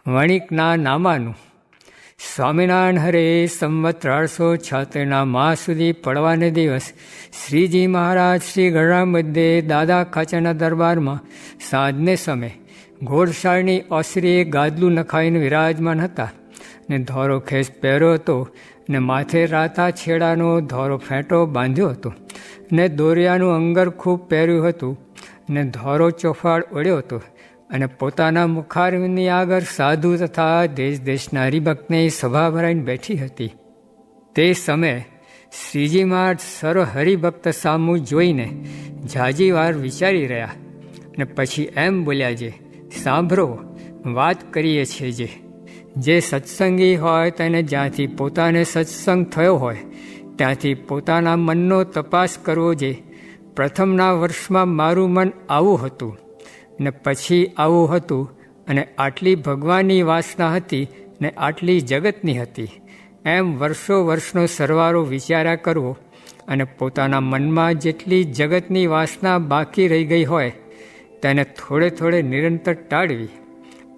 વણિકના નામાનું. સ્વામિનારાયણ હરે સંવત 1876 માસ સુધી પડવાને દિવસ શ્રીજી મહારાજ શ્રી ગઢડા મધ્યે દાદા ખાચરના દરબારમાં સાંજને સમયે ઘોડશાળની ઓસરીએ ગાદલું નખાઈને વિરાજમાન હતા ને ધોરો ખેસ પહેર્યો હતો ને માથે રાતા છેડાનો ધોરો ફેંટો બાંધ્યો હતો ને દોરિયાનું અંગર ખૂબ પહેર્યું હતું ને ધોરો ચોફાડ ઓળ્યો હતો અને પોતાના મુખારવિંદની આગળ સાધુ તથા દેશ દેશના હરિભક્તને સભા ભરાઈને બેઠી હતી. તે સમયે શ્રીજી મહારાજ સર્વ હરિભક્ત સામું જોઈને ઝાઝી વાર વિચારી રહ્યા ને પછી એમ બોલ્યા, જે સાંભળો, વાત કરીએ છીએ જે સત્સંગી હોય તેને જ્યાંથી પોતાને સત્સંગ થયો હોય ત્યાંથી પોતાના મનનો તપાસ કરવો. જે પ્રથમના વર્ષમાં મારું મન આવું હતું ને પછી આવું હતું અને આટલી ભગવાનની વાસના હતી ને આટલી જગતની હતી, એમ વર્ષો વર્ષનો સરવાળો વિચાર્યા કરવો અને પોતાના મનમાં જેટલી જગતની વાસના બાકી રહી ગઈ હોય તેને થોડે થોડે નિરંતર ટાળવી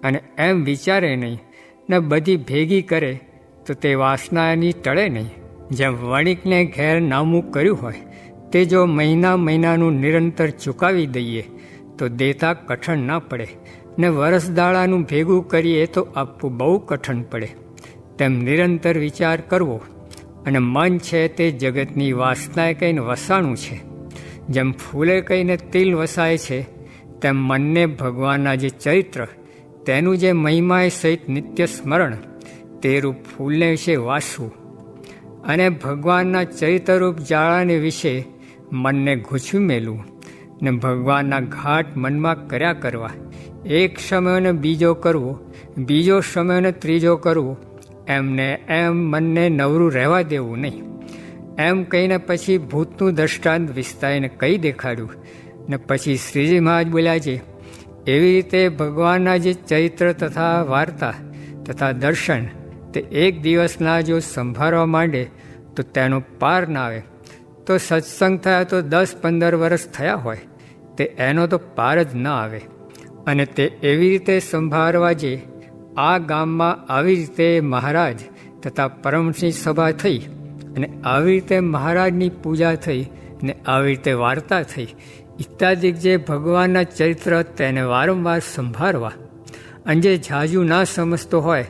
અને એમ વિચારે નહીં ને બધી ભેગી કરે તો તે વાસનાની ટળે નહીં. જેમ વણિકને ઘેર નામું કર્યું હોય તે જો મહિનાનું નિરંતર ચૂકાવી દઈએ તો દેતા કઠણ ના પડે ને વરસદાળાનું ભેગું કરીએ તો આપવું બહુ કઠણ પડે. તેમ નિરંતર વિચાર કરવો અને મન છે તે જગતની વાસનાએ કહીને વસાણું છે. જેમ ફૂલે કહીને તિલ વસાય છે તેમ મનને ભગવાનના જે ચરિત્ર તેનું જે મહિમાએ સહિત નિત્ય સ્મરણ તે રૂપ ફૂલને વિશે વાસવું અને ભગવાનના ચરિત્રરૂપ જાળાને વિશે મનને ગૂંચવી મેલવું ને ભગવાનના ઘાટ મનમાં કર્યા કરવા. એક સમયને બીજો કરવો, બીજો સમયને ત્રીજો કરવો, એમને એમ મનને નવરું રહેવા દેવું નહીં. એમ કહીને પછી ભૂતનું દ્રષ્ટાંત વિસ્તારીને કહી દેખાડ્યું ને પછી શ્રીજી મહારાજ બોલ્યા, છે એવી રીતે ભગવાનના જે ચરિત્ર તથા વાર્તા તથા દર્શન તે એક દિવસના જો સંભાળવા માંડે તો તેનો પાર ના આવે. તો સત્સંગ થયા તો 10-15 વર્ષ થયા હોય તે એનો તો પાર જ ન આવે. અને તે એવી રીતે સંભાળવા જે આ ગામમાં આવી રીતે મહારાજ તથા પરમસિંહ સભા થઈ અને આવી રીતે મહારાજની પૂજા થઈ ને આવી રીતે વાર્તા થઈ ઇત્યાદિ જે ભગવાનના ચરિત્ર તેને વારંવાર સંભાળવા. અને જે ઝાઝુ ના સમજતો હોય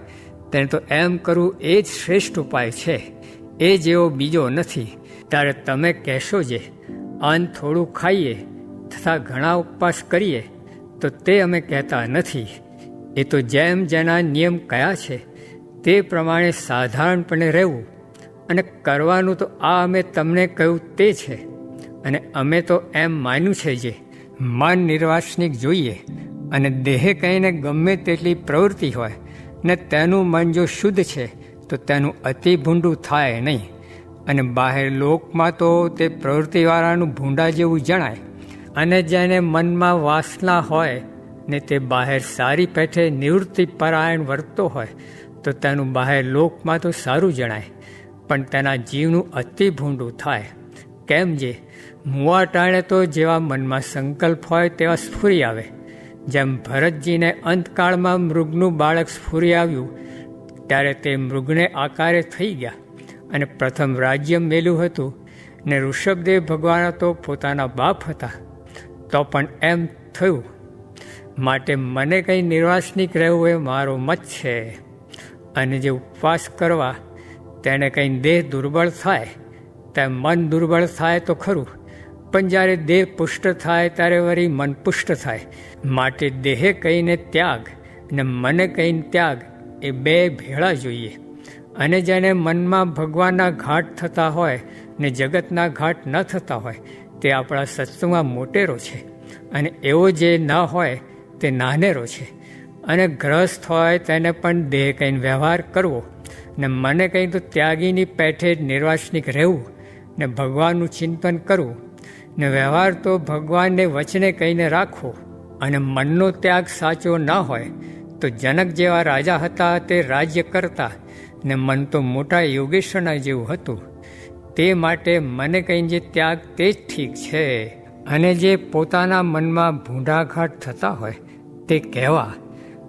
તેને તો એમ કરવું એ જ શ્રેષ્ઠ ઉપાય છે, એ જેવો બીજો નથી. ત્યારે તમે કહેશો જે અન્ન થોડું ખાઈએ તથા ઘણા ઉપવાસ કરીએ તો તે અમે કહેતા નથી. એ તો જેમ જેના નિયમ કયા છે તે પ્રમાણે સાધારણપણે રહેવું અને કરવાનું તો આ અમે તમને કહ્યું તે છે. અને અમે તો એમ માન્યું છે જે મન નિર્વાસનિક જોઈએ અને દેહે કહીને ગમે તેટલી પ્રવૃત્તિ હોય ને તેનું મન જો શુદ્ધ છે તો તેનું અતિ ભૂંડું થાય નહીં. અને બહાર લોકમાં તો તે પ્રવૃત્તિવાળાનું ભૂંડા જેવું જણાય. અને જેને મનમાં વાસના હોય ને તે બહાર સારી પેઠે નિવૃત્તિ પરાયણ વર્તતો હોય તો તેનું બહાર લોકમાં તો સારું જણાય, પણ તેના જીવનું અતિ ભૂંડું થાય. કેમ જે મુવા ટાણે તો જેવા મનમાં સંકલ્પ હોય તેવા સ્ફુરી આવે. જેમ ભરતજીને અંતકાળમાં મૃગનું બાળક સ્ફુરી આવ્યું ત્યારે તે મૃગને આકારે થઈ ગયા અને પ્રથમ રાજ્ય મેલ્યું હતું ને ઋષભદેવ ભગવાન તો પોતાના બાપ હતા તો પણ એમ થયું. માટે મને કંઈ નિર્વાસનિક રહેવું એ મારો મત છે. અને જે ઉપવાસ કરવા તેને કંઈ દેહ દુર્બળ થાય તેમ મન દુર્બળ થાય તો ખરું, પણ જ્યારે દેહ પુષ્ટ થાય ત્યારે વળી મન પુષ્ટ થાય. માટે દેહે કહીને ત્યાગ ને મને કહીને ત્યાગ એ બે ભેળા જોઈએ. અને જેને મનમાં ભગવાનના ઘાટ થતા હોય ને જગતના ઘાટ ન થતા હોય તે આપણા સત્સંગમાં મોટેરો છે અને એવો જે ન હોય તે નાનેરો છે. અને ગ્રસ્ત હોય તેને પણ દેહ કહીને વ્યવહાર કરવો ને મને કંઈ તો ત્યાગીની પેઠે જ નિર્વાસનિક રહેવું ને ભગવાનનું ચિંતન કરવું ને વ્યવહાર તો ભગવાનને વચને કહીને રાખવો. અને મનનો ત્યાગ સાચો ના હોય તો જનક જેવા રાજા હતા તે રાજ્ય કરતા ને મન તો મોટા યોગેશ્વરના જેવું હતું. તે માટે મને કહીને જે ત્યાગ તે જ ઠીક છે. અને જે પોતાના મનમાં ભૂંડાઘાટ થતા હોય તે કહેવા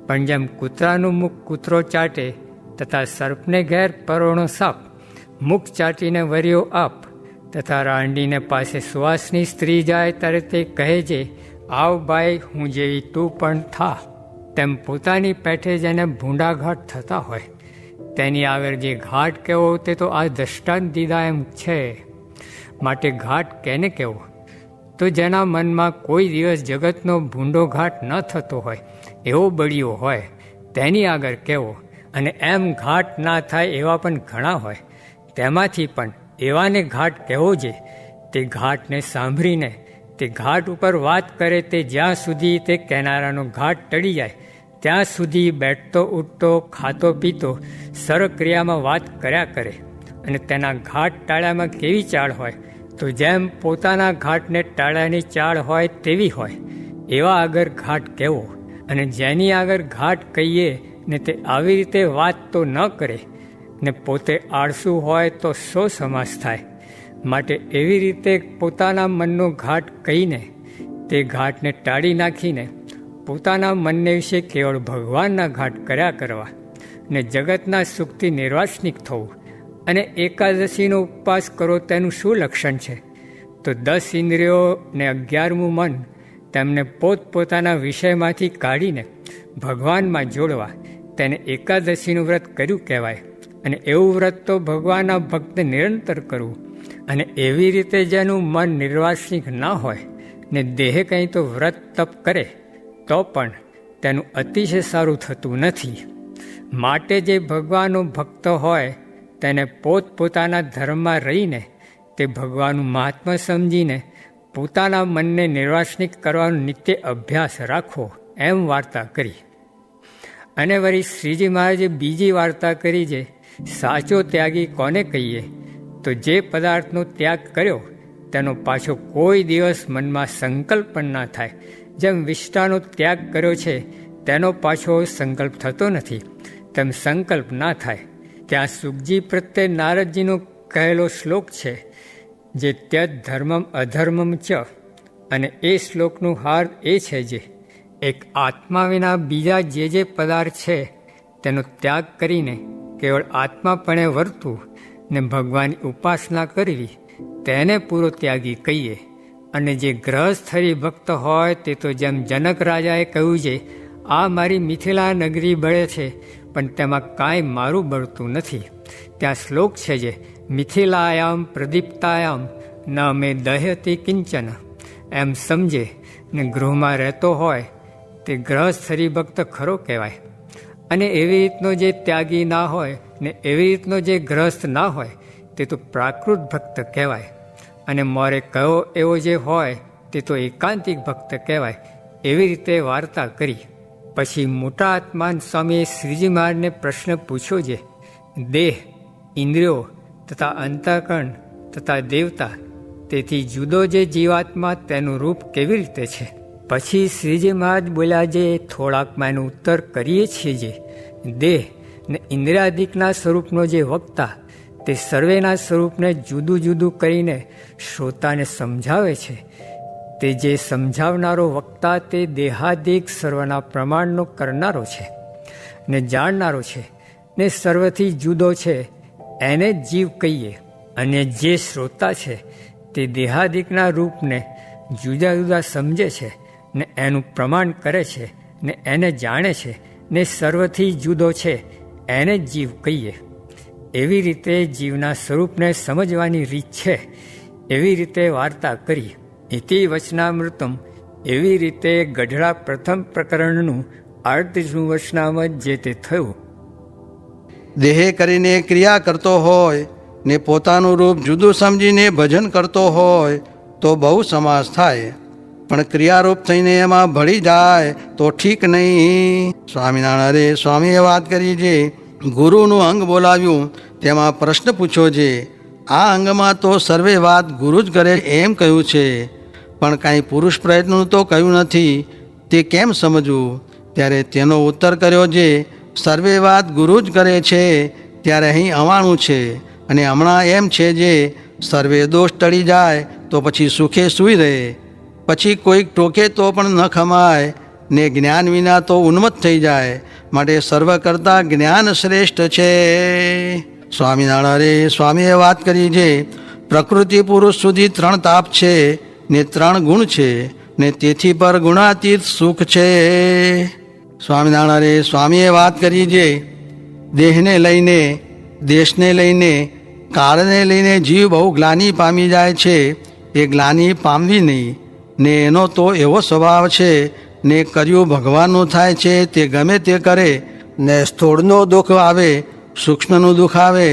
પણ જેમ કૂતરાનું મુખ કૂતરો ચાટે તથા સર્પને ઘેર પરોણો સાપ, મુખ ચાટીને વર્યો આપ, તથા રાંડીને પાસે સુવાસની સ્ત્રી જાય ત્યારે તે કહે છે, આવ ભાઈ હું જેવી તું પણ થા. તેમ પોતાની પેઠે જેને ભૂંડાઘાટ થતા હોય તેની આગળ જે ઘાટ કહેવો તે તો આ દ્રષ્ટાંત દીધા એમ છે. માટે ઘાટ કેને કહેવો? તો જેના મનમાં કોઈ દિવસ જગતનો ભૂંડો ઘાટ ન થતો હોય એવો બળિયો હોય તેની આગળ કહેવો. અને એમ ઘાટ ના થાય એવા પણ ઘણા હોય, તેમાંથી પણ એવાને ઘાટ કહેવો છે. તે ઘાટને સાંભળીને તે ઘાટ ઉપર વાત કરે તે જ્યાં સુધી તે કહેનારાનો ઘાટ ટળી જાય ત્યાં સુધી બેઠતો ઉઠતો ખાતો પીતો સર્વક્રિયામાં વાત કર્યા કરે. અને તેના ઘાટ ટાળ્યામાં કેવી ચાળ હોય તો જેમ પોતાના ઘાટને ટાળ્યાની ચાળ હોય તેવી હોય એવા આગળ ઘાટ કહેવો. અને જેની આગળ ઘાટ કહીએ ને તે આવી રીતે વાત તો ન કરે ને પોતે આળસુ હોય તો શો સમાસ થાય. માટે એવી રીતે પોતાના મનનો ઘાટ કહીને તે ઘાટને ટાળી નાખીને પોતાના મનને વિશે કેવળ ભગવાનના ઘાટ કર્યા કરવા ને જગતના સુખથી નિર્વાસનિક થવું. અને એકાદશીનો ઉપવાસ કરો તેનું શું લક્ષણ છે? તો 10 ઇન્દ્રિયો ને 11મું મન તેમને પોતપોતાના વિષયમાંથી કાઢીને ભગવાનમાં જોડવા, તેને એકાદશીનું વ્રત કર્યું કહેવાય. અને એવું વ્રત તો ભગવાનના ભક્ત નિરંતર કરવું. અને એવી રીતે જેનું મન નિર્વાસનિક ના હોય ને દેહે કંઈ તો વ્રત તપ કરે તો પણ તેનું અતિશય સારું થતું નથી. માટે જે ભગવાનનો ભક્ત હોય તેને પોતપોતાના ધર્મમાં રહીને તે ભગવાનનું મહાત્મા સમજીને પોતાના મનને નિર્વાસનિક કરવાનો નિત્ય અભ્યાસ રાખવો, એમ વાર્તા કરી. અને વળી શ્રીજી મહારાજે બીજી વાર્તા કરી છે, સાચો ત્યાગી કોને કહીએ? તો જે પદાર્થનો ત્યાગ કર્યો તેનો પાછો કોઈ દિવસ મનમાં સંકલ્પ પણ ના થાય. જેમ વિષ્ટાનો ત્યાગ કર્યો છે તેનો પાછો સંકલ્પ થતો નથી, તેમ સંકલ્પ ના થાય. ત્યાં સુખજી પ્રત્યે નારદજીનો કહેલો શ્લોક છે, જે ત્યજ ધર્મમ અધર્મમ ચ. અને એ શ્લોકનું હાર એ છે જે એક આત્મા વિના બીજા જે પદાર્થ છે તેનો ત્યાગ કરીને કેવળ આત્માપણે વર્તવું ને ભગવાનની ઉપાસના કરવી તેને પૂરો ત્યાગી કહીએ. અને જે ગ્રહસ્થ હરિભક્ત હોય તે તો જેમ જનક રાજાએ કહ્યું છે, આ મારી મિથિલા નગરી બળે છે પણ તેમાં કાંઈ મારું બળતું નથી. ત્યાં શ્લોક છે જે મિથિલાયામ પ્રદીપ્તાયામ ન મે દહ્યતી કિંચન. એમ સમજે ને ગૃહમાં રહેતો હોય તે ગ્રહસ્થ હરિભક્ત ખરો કહેવાય. અને એવી રીતનો જે ત્યાગી ના હોય ને એવી રીતનો જે ગ્રહસ્થ ના હોય તે તો પ્રાકૃત ભક્ત કહેવાય. અને મોરે કયો એવો જે હોય તે તો એકાંતિક ભક્ત કહેવાય. એવી રીતે વાર્તા કરી. પછી મોટા આત્માન સ્વામીએ શ્રીજી મહારાજને પ્રશ્ન પૂછ્યો છે, દેહ, ઇન્દ્રિયો તથા અંતઃકરણ તથા દેવતા, તેથી જુદો જે જીવાત્મા તેનું રૂપ કેવી રીતે છે? પછી શ્રીજી મહારાજ બોલ્યા, જે થોડાકમાં એનો ઉત્તર કરીએ છીએ. જે દેહ ને ઇન્દ્રિયાદિકના સ્વરૂપનો જે વક્તા તે સર્વેના સ્વરૂપને જુદું જુદું કરીને શ્રોતાને સમજાવે છે. તે જે સમજાવનારો વક્તા તે દેહાદિક સર્વના પ્રમાણનો કરનારો છે ને જાણનારો છે ને સર્વથી જુદો છે, એને જ જીવ કહીએ. અને જે શ્રોતા છે તે દેહાદિકના રૂપને જુદા જુદા સમજે છે ને એનું પ્રમાણ કરે છે ને એને જાણે છે ને સર્વથી જુદો છે, એને જ જીવ કહીએ. એવી રીતે જીવના સ્વરૂપને સમજવાની રીત છે. એવી રીતે વાર્તા કરી. ઇતિ વચનામૃતમ. એવી રીતે ગઢડા પ્રથમ પ્રકરણનું 38મું વચનામૃત જે તે થયું. દેહે કરીને ક્રિયા કરતો હોય ને પોતાનું રૂપ જુદું સમજીને ભજન કરતો હોય તો બહુ સમાસ થાય, પણ ક્રિયારૂપ થઈને એમાં ભળી જાય તો ઠીક નહીં. સ્વામિનારાયણ સ્વામીએ વાત કરી છે, ગુરુનું અંગ બોલાવ્યું તેમાં પ્રશ્ન પૂછ્યો છે, આ અંગમાં તો સર્વે વાત ગુરુ જ કરે એમ કહ્યું છે, પણ કાંઈ પુરુષ પ્રયત્નનું તો કહ્યું નથી, તે કેમ સમજવું? ત્યારે તેનો ઉત્તર કર્યો છે, સર્વે વાત ગુરુ જ કરે છે ત્યારે અહીં અવાણું છે, અને હમણાં એમ છે જે સર્વે દોષ ટળી જાય તો પછી સુખે સૂઈ રહે, પછી કોઈક ટોકે તો પણ ન ખમાય, ને જ્ઞાન વિના તો ઉન્મત્ત થઈ જાય, માટે સર્વ કરતાં જ્ઞાન શ્રેષ્ઠ છે. સ્વામિનારાયણ સ્વામીએ વાત કરી છે, પ્રકૃતિ પુરુષ સુધી 3 તાપ છે ને 3 ગુણ છે ને તેથી પર ગુણાતીત સુખ છે. સ્વામિનારાયણ સ્વામીએ વાત કરી છે, દેહને લઈને, દેશને લઈને, કાળને લઈને જીવ બહુ ગ્લાનિ પામી જાય છે. એ ગ્લાનિ પામવી નહીં, ને એનો તો એવો સ્વભાવ છે ને કર્યું ભગવાનનું થાય છે, તે ગમે તે કરે, ને સ્થૂળનો દુઃખ આવે, સૂક્ષ્મનું દુઃખ આવે,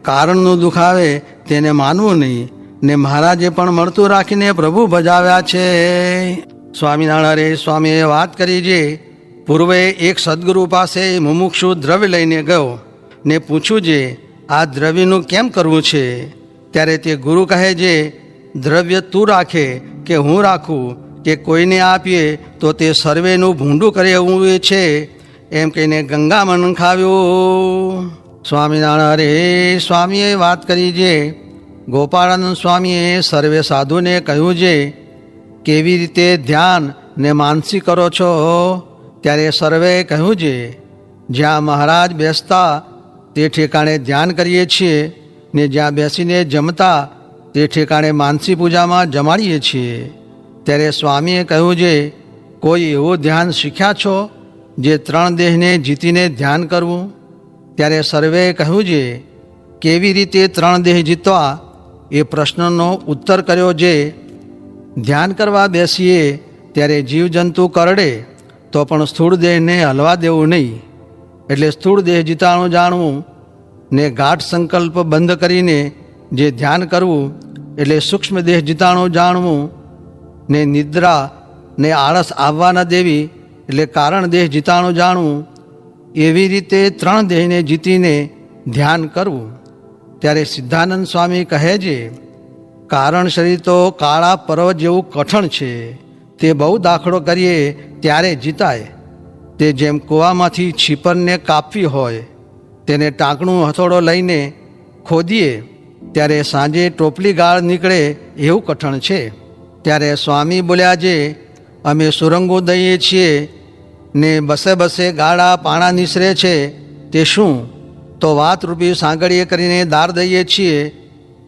કારણનું દુઃખ આવે, તેને માનવું નહીં. ને મહારાજે પણ મળતું રાખીને પ્રભુ ભજાવ્યા છે. સ્વામિનારાયણ સ્વામીએ વાત કરી છે, પૂર્વે એક સદગુરુ પાસે મુમુક્ષુ દ્રવ્ય લઈને ગયો ને પૂછ્યું છે, આ દ્રવ્યનું કેમ કરવું છે? ત્યારે તે ગુરુ કહે છે, દ્રવ્ય તું રાખે કે હું રાખું કે કોઈને આપીએ તો તે સર્વેનું ભૂંડું કરે એવું એ છે, એમ કહીને ગંગામાં નંખાવ્યું. સ્વામિનારાયણ સ્વામીએ વાત કરી છે, ગોપાળાનંદ સ્વામીએ સર્વે સાધુને કહ્યું છે, કેવી રીતે ધ્યાન ને માનસી કરો છો? ત્યારે સર્વે કહ્યું છે, જ્યાં મહારાજ બેસતા તે ઠેકાણે ધ્યાન કરીએ છીએ, ને જ્યાં બેસીને જમતા તે ઠેકાણે માનસી પૂજામાં જમાડીએ છીએ. ત્યારે સ્વામીએ કહ્યું છે, કોઈ એવું ધ્યાન શીખ્યા છો જે 3 દેહને જીતીને ધ્યાન કરવું? ત્યારે સર્વે કહ્યું છે, કેવી રીતે 3 દેહ જીતવા? એ પ્રશ્નનો ઉત્તર કર્યો છે, ધ્યાન કરવા બેસીએ ત્યારે જીવજંતુ કરડે તો પણ સ્થૂળ દેહને હલવા દેવું નહીં. એટલે સ્થૂળ દેહ જીતાણું જાણવું ને ગાઢ સંકલ્પ બંધ કરીને જે ધ્યાન કરવું, એટલે સૂક્ષ્મ દેહ જીતાણું જાણવું ને નિદ્રા ને આળસ આવવા ન દેવી, એટલે કારણ દેહ જીતાણું જાણવું. એવી રીતે 3 દેહને જીતીને ધ્યાન કરવું. ત્યારે સિદ્ધાનંદ સ્વામી કહે છે, કારણ શરીર તો કાળા પર્વત જેવું કઠણ છે, તે બહુ દાખલો કરીએ ત્યારે જીતાય. તે જેમ કૂવામાંથી છીપરને કાપવી હોય, તેને ટાંકણું હથોડો લઈને ખોદીએ ત્યારે સાંજે ટોપલી ગાળ નીકળે એવું કઠણ છે. ત્યારે સ્વામી બોલ્યા છે, અમે સુરંગો દઈએ છીએ ને બસે બસે ગાળા પાણા નિસરે છે, તે શું? તો વાતરૂપી સાંકળીએ કરીને દાર દઈએ છીએ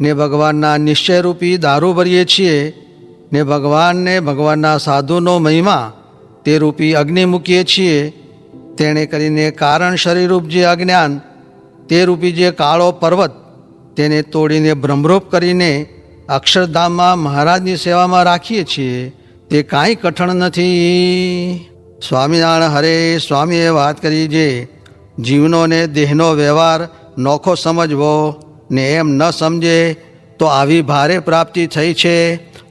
ને ભગવાનના નિશ્ચયરૂપી દારૂ ભરીએ છીએ, ને ભગવાનને ભગવાનના સાધુનો મહિમા તે રૂપી અગ્નિ મૂકીએ છીએ. તેણે કરીને કારણ શરીરરૂપ જે અજ્ઞાન તે રૂપી જે કાળો પર્વત, તેને તોડીને બ્રહ્મરૂપ કરીને અક્ષરધામમાં મહારાજની સેવામાં રાખીએ છીએ. તે કાંઈ કઠણ નથી. સ્વામિનારાયણ હરે સ્વામીએ વાત કરી છે, જીવનો ને દેહનો વ્યવહાર નોખો સમજવો, ને એમ ન સમજે તો આવી ભારે પ્રાપ્તિ થઈ છે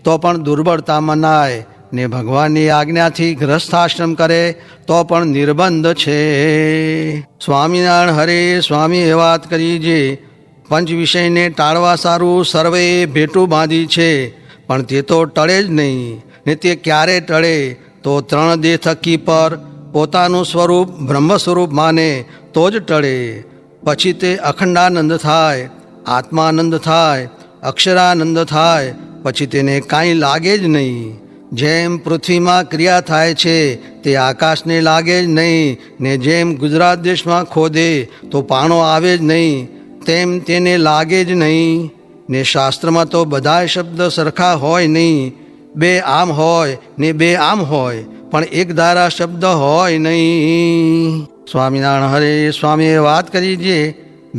તો પણ દુર્બળતા મનાય, ને ભગવાનની આજ્ઞાથી ગ્રસ્થાશ્રમ કરે તો પણ નિર્બંધ છે. સ્વામિનારાયણ હરે સ્વામીએ વાત કરી છે, પંચ વિષયને ટાળવા સારું સર્વે ભેટું બાંધી છે, પણ તે તો ટળે જ નહીં. ને તે ક્યારે ટળે? તો 3 દેહ થકી પર પોતાનું સ્વરૂપ બ્રહ્મ સ્વરૂપ માને તો જ ટળે. પછી તે અખંડાનંદ થાય, આત્માનંદ થાય, અક્ષરાનંદ થાય, પછી તેને કાંઈ લાગે જ નહીં. જેમ પૃથ્વીમાં ક્રિયા થાય છે તે આકાશને લાગે જ નહીં, ને જેમ ગુજરાત દેશમાં ખોદે તો પાણો આવે જ નહીં, તેમ તેને લાગે જ નહીં. ને શાસ્ત્રમાં તો બધા શબ્દ સરખા હોય નહીં, 2 આમ હોય ને 2 આમ હોય, પણ એક ધારા શબ્દ હોય નહીં. સ્વામિનારાયણ હરે સ્વામીએ વાત કરી છે,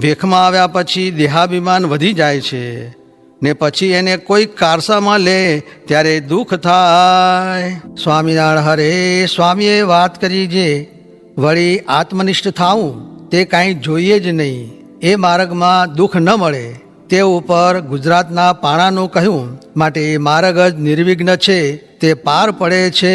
ભેખમાં આવ્યા પછી દેહાભિમાન વધી જાય છે, ને પછી એને કોઈ કારસામાં લે ત્યારે દુઃખ થાય. સ્વામિનારાયણ હરે સ્વામીએ વાત કરી છે, વળી આત્મનિષ્ઠ થાવું તે કાંઈ જોઈએ જ નહીં, એ માર્ગમાં દુઃખ ન મળે. તે ઉપર ગુજરાતના પાણાનું કહ્યું, માટે એ માર્ગ જ નિર્વિઘ્ન છે, તે પાર પડે છે.